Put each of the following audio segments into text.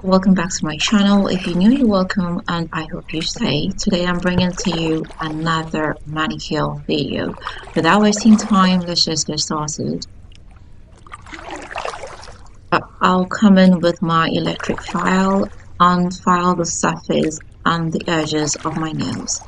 welcome back to my channel. If you're new, you're welcome and I hope you stay. Today I'm bringing to you another manicure video. Without wasting time, let's just get started. I'll come in with my electric file and file the surface and the edges of my nails.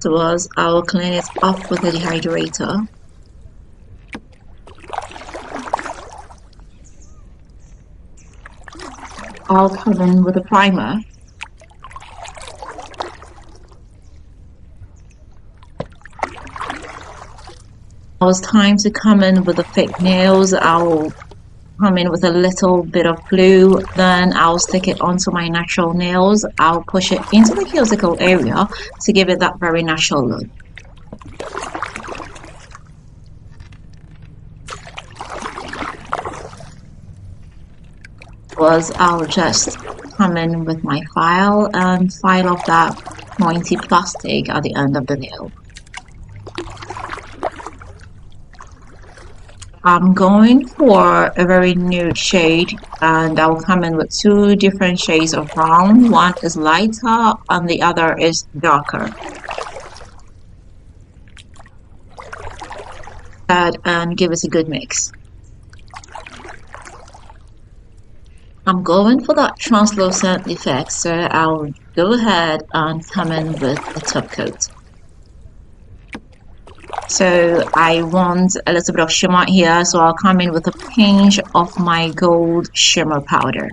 Afterwards, I'll clean it off with a dehydrator. I'll come in with a primer. Now it's time to come in with the fake nails. I'll come in with a little bit of glue, then I'll stick it onto my natural nails. I'll push it into the cuticle area to give it that very natural look. I'll just come in with my file and file off that pointy plastic at the end of the nail. I'm going for a very nude shade and I'll come in with two different shades of brown. One is lighter and the other is darker. And give it a good mix. I'm going for that translucent effect, so I'll go ahead and come in with a top coat. So I want a little bit of shimmer here, so I'll come in with a pinch of my gold shimmer powder.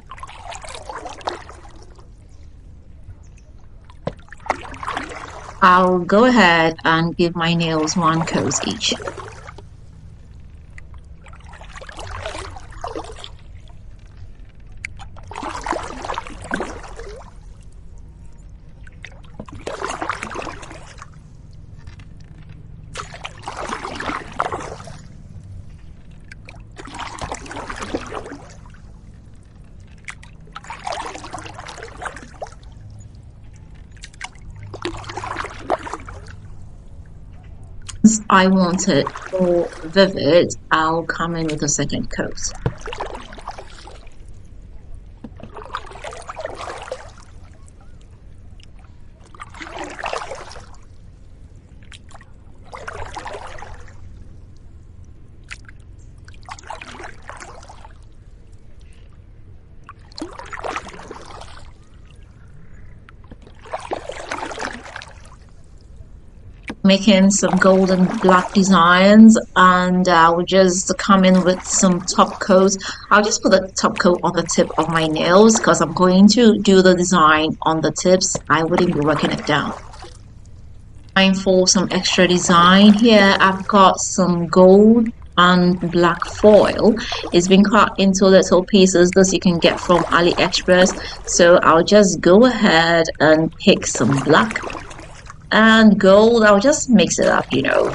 I'll go ahead and give my nails one coat each. Since I want it more vivid, I'll come in with a second coat. Making some golden black designs, and I'll just come in with some top coat. I'll just put the top coat on the tip of my nails because I'm going to do the design on the tips. I wouldn't be working it down. Time for some extra design here. I've got some gold and black foil. It's been cut into little pieces. This you can get from AliExpress. So I'll just go ahead and pick some black and gold. I'll just mix it up, no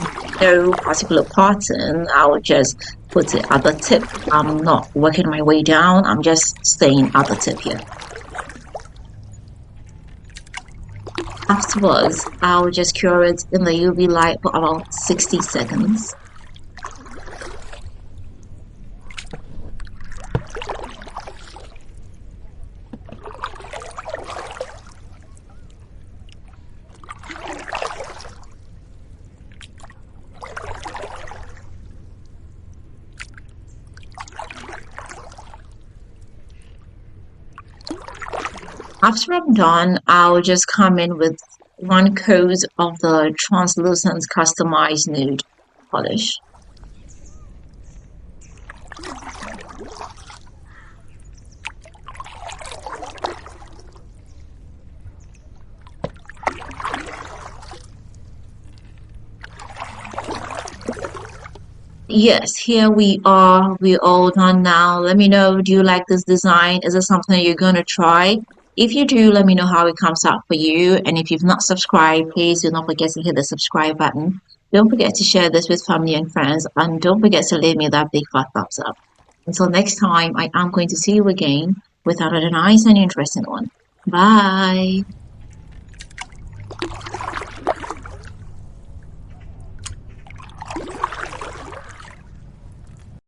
particular pattern. I'll just put it at the tip. I'm not working my way down, I'm just staying at the tip here. Afterwards, I'll just cure it in the UV light for about 60 seconds. After I'm done, I'll just come in with one coat of the translucent customized nude polish. Yes, here we are. We're all done now. Let me know, do you like this design? Is it something you're gonna try? If you do, let me know how it comes out for you. And if you've not subscribed, please do not forget to hit the subscribe button. Don't forget to share this with family and friends. And don't forget to leave me that big fat thumbs up. Until next time, I am going to see you again with another nice and interesting one. Bye.